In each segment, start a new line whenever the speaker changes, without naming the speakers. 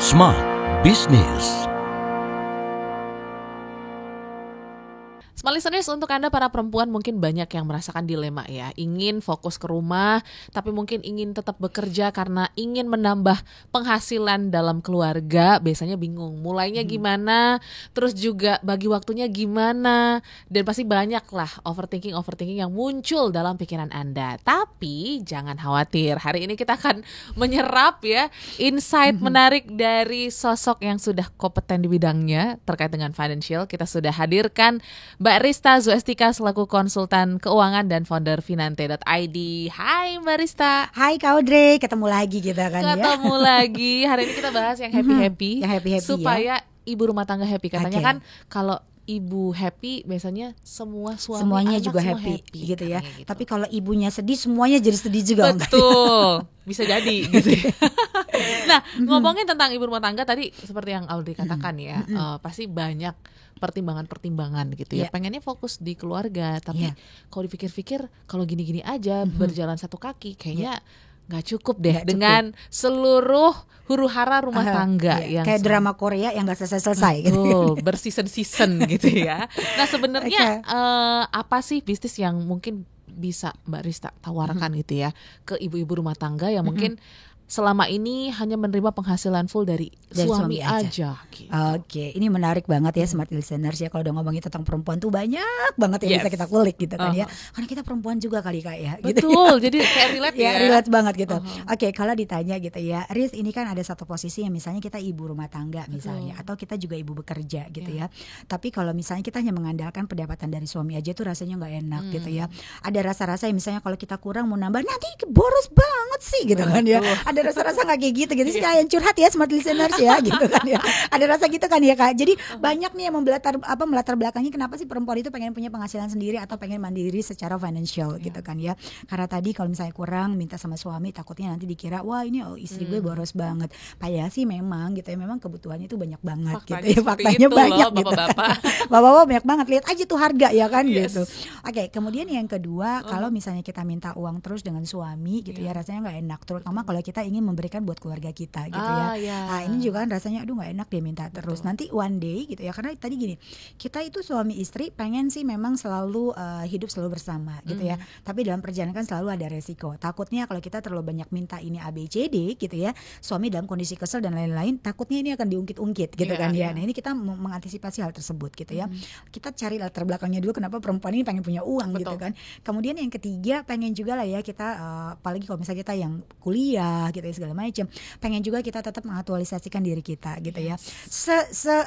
Smart Business.
Smart listeners, untuk Anda para perempuan mungkin banyak yang merasakan dilema ya. Ingin fokus ke rumah, tapi mungkin ingin tetap bekerja karena ingin menambah penghasilan dalam keluarga. Biasanya bingung, mulainya gimana, terus juga bagi waktunya gimana. Dan pasti banyak lah overthinking yang muncul dalam pikiran Anda. Tapi jangan khawatir, hari ini kita akan menyerap ya insight menarik dari sosok yang sudah kompeten di bidangnya terkait dengan financial. Kita sudah hadirkan Mbak Rista Zuestika selaku konsultan keuangan dan founder Finante.id. Hai Mbak Rista.
Hai Kak Audrey, ketemu lagi kita kan
Ketemu lagi. Hari ini kita bahas yang happy-happy.
Yang happy-happy
supaya ibu rumah tangga happy. Katanya
Oke.
kan kalau ibu happy biasanya semua suami
semuanya
anak
juga
semua
happy gitu ya.
katanya gitu.
Tapi kalau ibunya sedih, semuanya jadi sedih juga.
Betul, bisa jadi gitu ya. Nah, ngomongin tentang ibu rumah tangga tadi seperti yang Audrey katakan ya, pasti banyak pertimbangan gitu ya.
Iya.
Pengennya fokus di keluarga, tapi
Iya.
kalau dipikir-pikir kalau gini-gini aja berjalan satu kaki kayaknya nggak cukup deh
Nggak cukup.
dengan seluruh huru-hara rumah tangga
Iya,
yang
kayak drama Korea yang gak selesai-selesai gitu.
betul, berseason-season gitu ya. Nah sebenarnya apa sih bisnis yang mungkin bisa Mbak Rista tawarkan gitu ya ke ibu-ibu rumah tangga yang mungkin selama ini hanya menerima penghasilan full dari suami aja gitu.
Oke, ini menarik banget ya smart listeners ya, kalau udah ngomongin tentang perempuan tuh banyak banget yang bisa kita kulik gitu kan ya. Karena kita perempuan juga kali Kak ya. Gitu.
Betul, jadi kayak relate ya.
Relate banget gitu. Oke, kalau ditanya gitu ya, Riz, ini kan ada satu posisi yang misalnya kita ibu rumah tangga misalnya, atau kita juga ibu bekerja gitu ya. Tapi kalau misalnya kita hanya mengandalkan pendapatan dari suami aja tuh rasanya nggak enak gitu ya. Ada rasa-rasa yang misalnya kalau kita kurang mau nambah nanti boros banget sih gitu kan ya. Ada rasa-rasa nggak kayak gitu. Jadi sekalian curhat ya smart listeners ya gitu kan ya. Ada rasa gitu kan ya Kak. Jadi banyak nih yang melatar belakangnya kenapa sih perempuan itu pengen punya penghasilan sendiri atau pengen mandiri secara financial gitu kan ya. Karena tadi kalau misalnya kurang minta sama suami takutnya nanti dikira wah ini istri gue boros banget. Padahal sih memang gitu ya, memang kebutuhannya itu banyak banget
Faktanya
gitu ya.
seperti
Faktanya
itu
banyak
loh,
gitu.
bapak-bapak.
Bapak-bapak banyak banget, lihat aja tuh harga ya kan
Yes.
gitu. Oke, kemudian yang kedua kalau misalnya kita minta uang terus dengan suami gitu ya rasanya nggak enak, terutama kalau kita ingin memberikan buat keluarga kita gitu ya. Nah ini juga kan rasanya aduh nggak enak dia minta terus. Nanti one day gitu ya, karena tadi gini, kita itu suami istri pengen sih memang selalu hidup selalu bersama gitu ya. Tapi dalam perjalanan kan selalu ada resiko. Takutnya kalau kita terlalu banyak minta ini A B C D gitu ya, suami dalam kondisi kesel dan lain-lain, takutnya ini akan diungkit-ungkit gitu kan ya. Nah ini kita mengantisipasi hal tersebut gitu ya. Kita cari latar belakangnya dulu kenapa perempuan ini pengen punya uang gitu kan. Kemudian yang ketiga pengen juga lah ya kita apalagi kalau misalnya kita yang kuliah gitu ya segala macam, pengen juga kita tetap mengaktualisasikan diri kita gitu ya.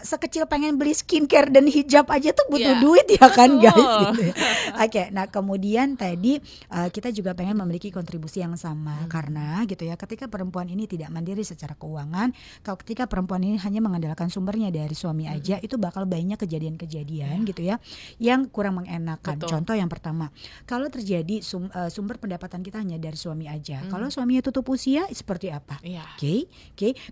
Sekecil pengen beli skincare dan hijab aja tuh butuh duit ya kan guys gitu ya. Oke, nah kemudian tadi kita juga pengen memiliki kontribusi yang sama karena gitu ya, ketika perempuan ini tidak mandiri secara keuangan, kalau ketika perempuan ini hanya mengandalkan sumbernya dari suami aja, itu bakal banyak kejadian-kejadian gitu ya yang kurang mengenakan. Contoh yang pertama, kalau terjadi sumber pendapatan kita hanya dari suami aja, kalau suaminya tutup usia seperti apa? Oke.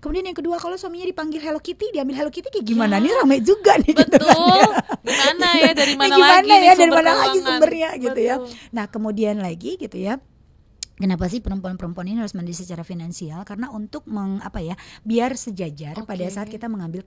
Kemudian yang kedua, kalau suaminya dipanggil Hello Kitty, diambil Hello Kitty kayak gimana? Nih ramai juga nih.
Betul.
Gitu kan, ya.
Gimana ya, dari mana
Gimana
lagi nih
ya, dari
sumber
mana lagi
keuangan?
sumbernya gitu ya.
Betul.
Nah kemudian lagi gitu ya, kenapa sih perempuan-perempuan ini harus mandiri secara finansial? Karena untuk biar sejajar pada saat kita mengambil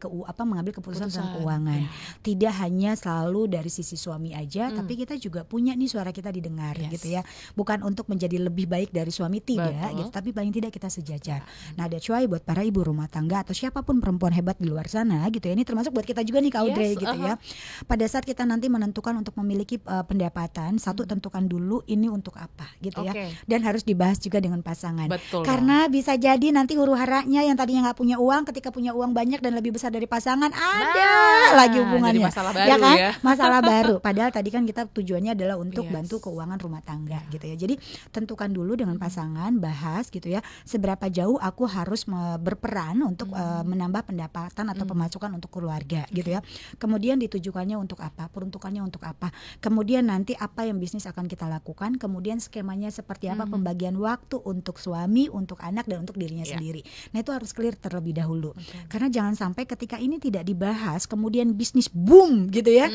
keputusan tentang keuangan. Tidak hanya selalu dari sisi suami aja, tapi kita juga punya nih suara kita didengar gitu ya. Bukan untuk menjadi lebih baik dari suami tidak gitu, tapi paling tidak kita sejajar. Nah, that's why buat para ibu rumah tangga atau siapapun perempuan hebat di luar sana gitu ya. Ini termasuk buat kita juga nih Kak Audrey gitu ya. Pada saat kita nanti menentukan untuk memiliki pendapatan, satu tentukan dulu ini untuk apa gitu ya. Dan harus dibahas juga dengan pasangan.
Betul.
Karena bisa jadi nanti huru-haranya yang tadinya nggak punya uang, ketika punya uang banyak dan lebih besar dari pasangan, ada lagi hubungannya.
Jadi masalah baru
kan?
ya.
Masalah baru. Padahal tadi kan kita tujuannya adalah untuk bantu keuangan rumah tangga gitu ya. Jadi tentukan dulu dengan pasangan, bahas gitu ya, seberapa jauh aku harus berperan untuk menambah pendapatan atau pemasukan untuk keluarga gitu ya. Kemudian ditujukannya untuk apa? Peruntukannya untuk apa? Kemudian nanti apa yang bisnis akan kita lakukan? Kemudian skemanya seperti apa? Pembagian pembagian waktu untuk suami, untuk anak, dan untuk dirinya sendiri. Nah itu harus clear terlebih dahulu. Karena jangan sampai ketika ini tidak dibahas, kemudian bisnis boom gitu ya.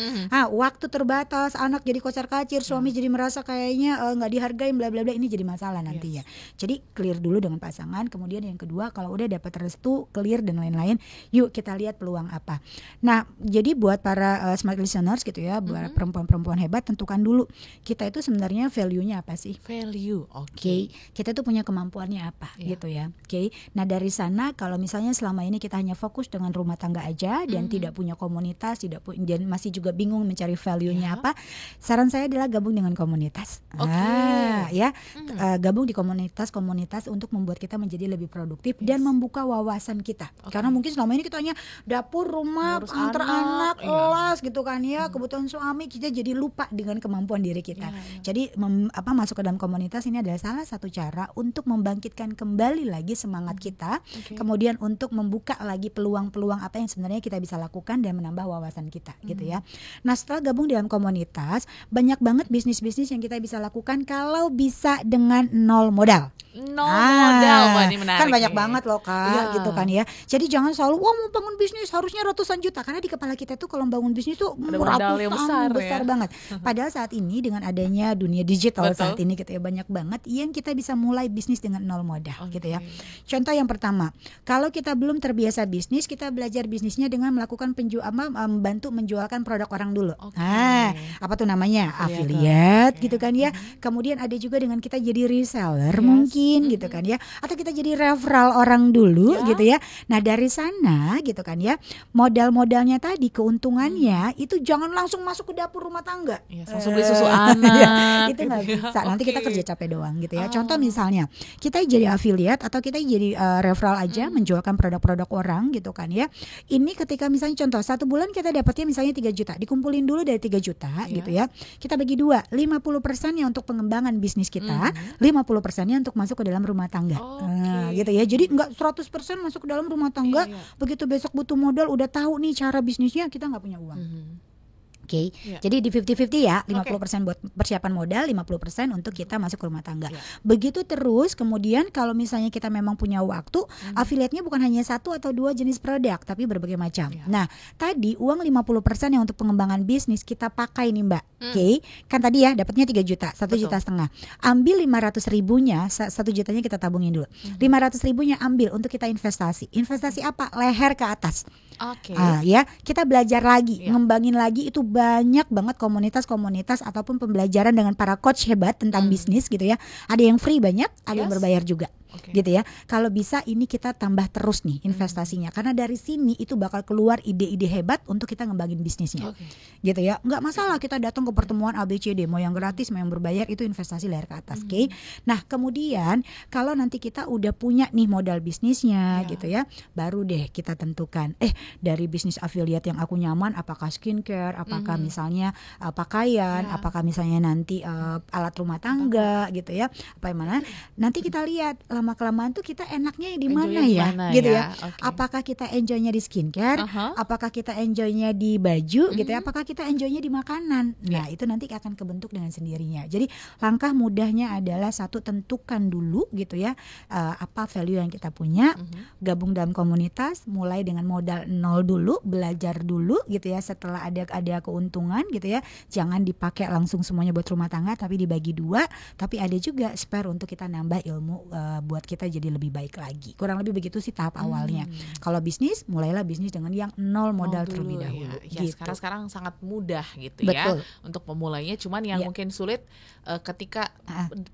Waktu terbatas, anak jadi kocar-kacir, suami jadi merasa kayaknya nggak dihargai, bla bla bla, ini jadi masalah nantinya. Jadi clear dulu dengan pasangan. Kemudian yang kedua, kalau udah dapat restu, clear dan lain-lain, yuk kita lihat peluang apa. Nah jadi buat para smart listeners gitu ya, buat perempuan-perempuan hebat, tentukan dulu kita itu sebenarnya value-nya apa sih?
Value,
oke. Kita tuh punya kemampuannya apa gitu ya. Oke. Nah dari sana kalau misalnya selama ini kita hanya fokus dengan rumah tangga aja dan tidak punya komunitas, dan masih juga bingung mencari value-nya apa, saran saya adalah gabung dengan komunitas. Gabung di komunitas untuk membuat kita menjadi lebih produktif dan membuka wawasan kita. Karena mungkin selama ini kita hanya dapur, rumah, antar anak, kelas gitu kan ya, kebutuhan suami, kita jadi lupa dengan kemampuan diri kita. Jadi masuk ke dalam komunitas ini adalah salah satu cara untuk membangkitkan kembali lagi semangat kita, kemudian untuk membuka lagi peluang-peluang apa yang sebenarnya kita bisa lakukan dan menambah wawasan kita gitu ya. Nah setelah gabung dalam komunitas, banyak banget bisnis-bisnis yang kita bisa lakukan kalau bisa dengan nol modal.
Modal, ini menarik.
Kan banyak banget loh Kak, gitu kan ya. Jadi jangan selalu mau bangun bisnis harusnya ratusan juta, karena di kepala kita tuh kalau bangun bisnis tuh ratusan besar banget. Padahal saat ini dengan adanya dunia digital saat ini gitu ya, banyak banget yang kita bisa mulai bisnis dengan nol modal gitu ya. Contoh yang pertama, kalau kita belum terbiasa bisnis, kita belajar bisnisnya dengan melakukan membantu menjualkan produk orang dulu. Apa tuh namanya? Affiliate gitu kan ya. Kemudian ada juga dengan kita jadi reseller mungkin gitu kan ya, atau kita jadi referral orang dulu gitu ya. Nah dari sana gitu kan ya, modal-modalnya tadi, keuntungannya itu jangan langsung masuk ke dapur rumah tangga,
langsung beli susu anak
itu nggak bisa. Nanti kita kerja capek doang gitu ya. Contoh misalnya kita jadi affiliate atau kita jadi referral aja, menjualkan produk-produk orang gitu kan ya. Ini ketika misalnya contoh 1 bulan kita dapatnya misalnya 3 juta, dikumpulin dulu dari 3 juta gitu ya, kita bagi 2, 50%-nya untuk pengembangan bisnis kita, 50%-nya untuk masuk ke dalam rumah tangga. Gitu ya. Jadi enggak 100% masuk ke dalam rumah tangga, begitu besok butuh modal udah tahu nih cara bisnisnya, kita enggak punya uang. Jadi di 50-50 ya, 50% buat persiapan modal, 50% untuk kita masuk ke rumah tangga. Begitu terus, kemudian kalau misalnya kita memang punya waktu, affiliate-nya bukan hanya 1 atau 2 jenis produk, tapi berbagai macam. Nah, tadi uang 50% yang untuk pengembangan bisnis kita pakai nih Mbak. Kan tadi ya dapatnya 3 juta, 1,5 juta. Ambil 500.000-nya, 1 jutanya kita tabungin dulu. 500.000-nya ambil untuk kita investasi. Investasi apa? Leher ke atas. Ya, kita belajar lagi, ngembangin lagi. Itu banyak banget komunitas-komunitas ataupun pembelajaran dengan para coach hebat tentang bisnis gitu ya. Ada yang free banyak, ada yang berbayar juga. Gitu ya. Kalau bisa ini kita tambah terus nih investasinya, karena dari sini itu bakal keluar ide-ide hebat untuk kita ngembangin bisnisnya. Gitu ya. Enggak masalah kita datang ke pertemuan ABCD, mau yang gratis mau yang berbayar, itu investasi leher ke atas. Nah, kemudian kalau nanti kita udah punya nih modal bisnisnya gitu ya, baru deh kita tentukan dari bisnis affiliate yang aku nyaman, apakah skincare, apakah misalnya pakaian, apakah misalnya nanti alat rumah tangga gitu ya. Apa yang mana? Nanti kita lihat lama-kelamaan tuh kita enaknya di mana ya, gitu ya. Apakah kita enjoynya di skincare, apakah kita enjoynya di baju gitu ya, apakah kita enjoynya di makanan. Nah, itu nanti akan kebentuk dengan sendirinya. Jadi langkah mudahnya adalah satu, tentukan dulu gitu ya, apa value yang kita punya, gabung dalam komunitas, mulai dengan modal 0 dulu, belajar dulu gitu ya. Setelah ada keuntungan gitu ya, jangan dipakai langsung semuanya buat rumah tangga, tapi dibagi 2, tapi ada juga spare untuk kita nambah ilmu buat kita jadi lebih baik lagi. Kurang lebih begitu sih tahap awalnya. Kalau bisnis, mulailah bisnis dengan yang 0 modal terlebih dahulu.
Ya,
gitu.
sekarang sangat mudah gitu ya untuk memulainya. Cuman yang mungkin sulit ketika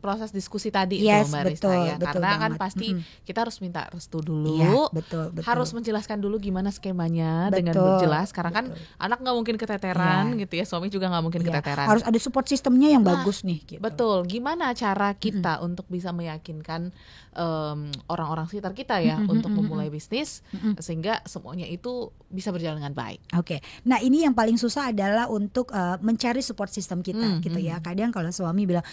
proses diskusi tadi itu Mbak Rista ya. Karena banget. Kan pasti kita harus minta restu dulu.
Betul.
Harus menjelaskan dulu gimana skemanya dengan berjelas. Karena kan anak nggak mungkin keteteran gitu ya. Suami juga nggak mungkin keteteran.
Harus ada support sistemnya yang bagus nih. Gitu.
Betul. Gimana cara kita untuk bisa meyakinkan orang-orang sekitar kita ya untuk memulai bisnis sehingga semuanya itu bisa berjalan dengan baik.
Nah ini yang paling susah adalah untuk mencari support system kita gitu ya. Kadang kalau suami bilang,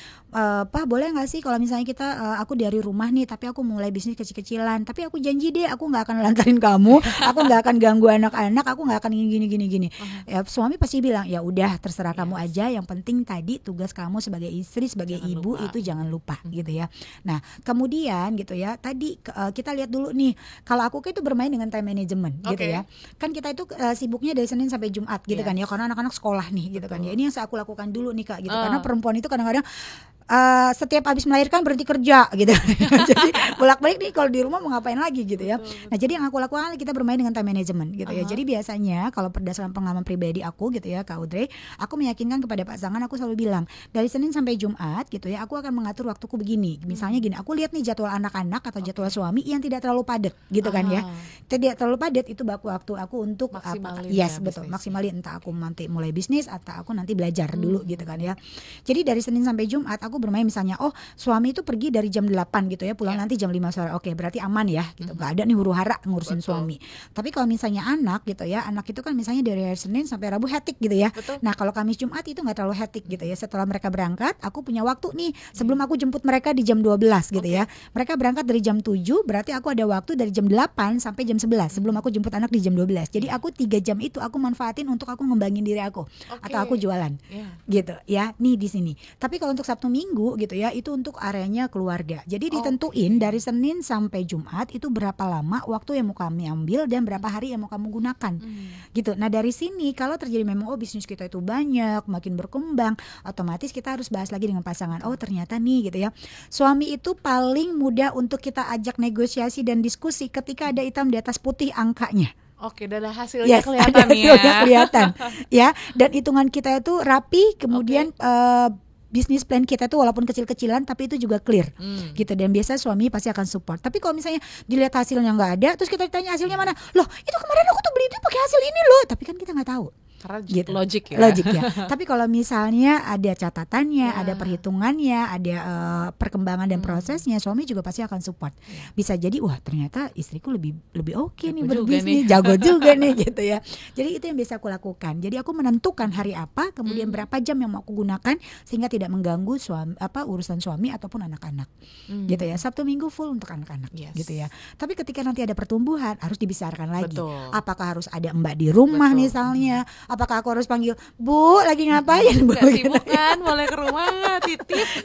Pak boleh nggak sih kalau misalnya kita aku dari rumah nih, tapi aku mulai bisnis kecil-kecilan, tapi aku janji deh aku nggak akan lantarin kamu, aku nggak akan ganggu anak-anak, aku nggak akan gini. Ya, suami pasti bilang ya udah terserah kamu aja, yang penting tadi tugas kamu sebagai istri, sebagai ibu itu jangan lupa gitu ya. Nah kemudian gitu ya, tadi kita lihat dulu nih, kalau aku itu bermain dengan time management gitu ya. Kan kita itu sibuknya dari Senin sampai Jumat gitu kan ya, karena anak-anak sekolah nih gitu kan ya. Ini yang aku lakukan dulu nih Kak gitu, karena perempuan itu kadang-kadang setiap habis melahirkan berhenti kerja gitu. Jadi bolak-balik nih kalau di rumah mau ngapain lagi gitu ya. Nah jadi yang aku lakukan kita bermain dengan time management gitu ya. Jadi biasanya kalau berdasarkan pengalaman pribadi aku gitu ya Kak Audrey, aku meyakinkan kepada pasangan, aku selalu bilang dari Senin sampai Jumat gitu ya, aku akan mengatur waktuku begini. Misalnya gini, aku lihat nih jadwal anak-anak atau jadwal suami yang tidak terlalu padat gitu kan ya. Tidak terlalu padat itu waktu aku untuk maksimalin, entah aku nanti mulai bisnis atau aku nanti belajar dulu gitu kan ya. Jadi dari Senin sampai Jumat aku bermain misalnya, suami itu pergi dari jam 8 gitu ya, pulang nanti jam 5 sore. Oke, berarti aman ya gitu. Gak ada nih huru-hara ngurusin suami. Tapi kalau misalnya anak gitu ya, anak itu kan misalnya dari hari Senin sampai Rabu hektik gitu ya. Nah, kalau Kamis Jumat itu gak terlalu hektik gitu ya. Setelah mereka berangkat, aku punya waktu nih sebelum aku jemput mereka di jam 12 gitu ya. Mereka berangkat dari jam 7, berarti aku ada waktu dari jam 8 sampai jam 11 sebelum aku jemput anak di jam 12. Jadi aku 3 jam itu aku manfaatin untuk aku ngembangin diri aku atau aku jualan. Gitu ya. Nih di sini. Tapi kalau untuk Sabtu Minggu gitu ya, itu untuk areanya keluarga. Jadi ditentuin dari Senin sampai Jumat itu berapa lama waktu yang mau kami ambil dan berapa hari yang mau kamu gunakan. Gitu. Nah, dari sini kalau terjadi memang bisnis kita itu banyak, makin berkembang, otomatis kita harus bahas lagi dengan pasangan. Ternyata nih gitu ya. Suami itu paling mudah untuk kita ajak negosiasi dan diskusi ketika ada hitam di atas putih angkanya.
Oke, dan hasilnya kelihatan ya.
Kelihatan ya. Dan hitungan kita itu rapi, kemudian bisnis plan kita tuh walaupun kecil-kecilan tapi itu juga clear gitu, dan biasa suami pasti akan support. Tapi kalau misalnya dilihat hasilnya nggak ada, terus kita ditanya hasilnya mana, loh itu kemarin aku tuh beli itu pakai hasil ini loh, tapi kan kita nggak tahu.
Karena
gitu.
Logik
ya. Tapi kalau misalnya ada catatannya, ada perhitungannya, ada perkembangan dan prosesnya, suami juga pasti akan support. Bisa jadi wah ternyata istriku lebih oke nih berbisnis, jago juga nih gitu ya. Jadi itu yang biasa aku lakukan. Jadi aku menentukan hari apa, kemudian berapa jam yang mau aku gunakan sehingga tidak mengganggu urusan suami ataupun anak-anak. Gitu ya. Sabtu Minggu full untuk anak-anak gitu ya. Tapi ketika nanti ada pertumbuhan harus dibesarkan lagi. Apakah harus ada mbak di rumah misalnya? Apakah aku harus panggil Bu lagi ngapain Bu?
Gak sibuk kan, boleh ke rumah nggak,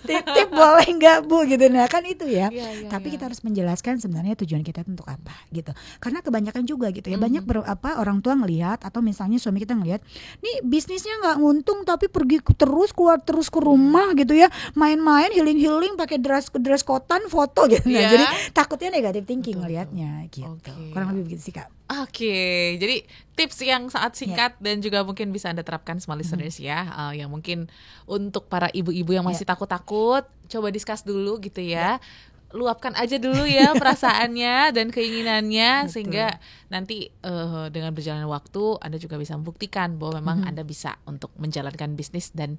titip boleh nggak Bu gitu. Nah kan itu ya. Tapi kita harus menjelaskan sebenarnya tujuan kita untuk apa gitu. Karena kebanyakan juga gitu ya, banyak orang tua ngelihat atau misalnya suami kita ngelihat nih bisnisnya nggak nguntung tapi pergi terus keluar terus ke rumah gitu ya, main-main healing pakai dress kotan foto gitu. Nah, jadi takutnya negatif thinking ngelihatnya gitu. Kurang lebih begitu sih Kak.
Oke, jadi tips yang sangat singkat dan juga mungkin bisa Anda terapkan semua listeners ya, yang mungkin untuk para ibu-ibu yang masih takut-takut, coba discuss dulu gitu ya. Luapkan aja dulu ya perasaannya dan keinginannya. Sehingga nanti dengan berjalannya waktu Anda juga bisa membuktikan bahwa memang Anda bisa untuk menjalankan bisnis dan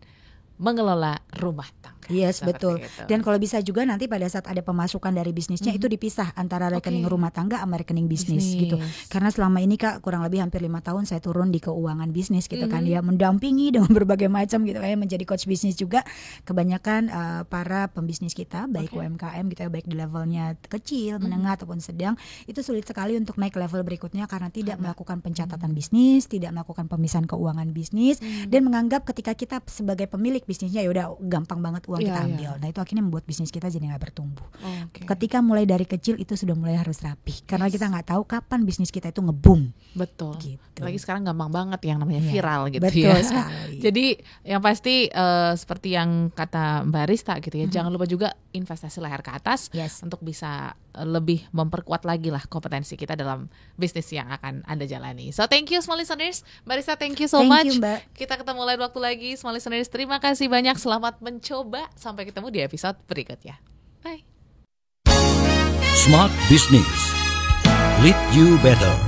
mengelola rumah tangga.
Yes, betul. Dan kalau bisa juga nanti pada saat ada pemasukan dari bisnisnya itu dipisah antara rekening rumah tangga sama rekening bisnis gitu. Karena selama ini Kak kurang lebih hampir 5 tahun saya turun di keuangan bisnis gitu kan ya, mendampingi dengan berbagai macam gitu kayak menjadi coach bisnis juga. Kebanyakan para pembisnis kita baik UMKM gitu ya, baik di levelnya kecil, menengah ataupun sedang, itu sulit sekali untuk naik level berikutnya karena tidak melakukan pencatatan bisnis, tidak melakukan pemisahan keuangan bisnis dan menganggap ketika kita sebagai pemilik bisnisnya ya udah gampang banget uang kita ambil. Nah itu akhirnya membuat bisnis kita jadi nggak bertumbuh. Ketika mulai dari kecil itu sudah mulai harus rapi karena kita nggak tahu kapan bisnis kita itu nge-boom.
Betul.
Gitu.
Lagi sekarang gampang banget yang namanya viral gitu
betul
ya.
Sekali.
Jadi yang pasti seperti yang kata Mbak Rista gitu ya, jangan lupa juga investasi leher ke atas untuk bisa lebih memperkuat lagi lah kompetensi kita dalam bisnis yang akan Anda jalani. So thank you small listeners. Mbak Rista, thank you so much.
You, Mbak.
Kita ketemu lain waktu lagi. Small listeners, terima kasih banyak. Selamat mencoba. Sampai ketemu di episode berikutnya. Bye.
Smart Business. Lead you better.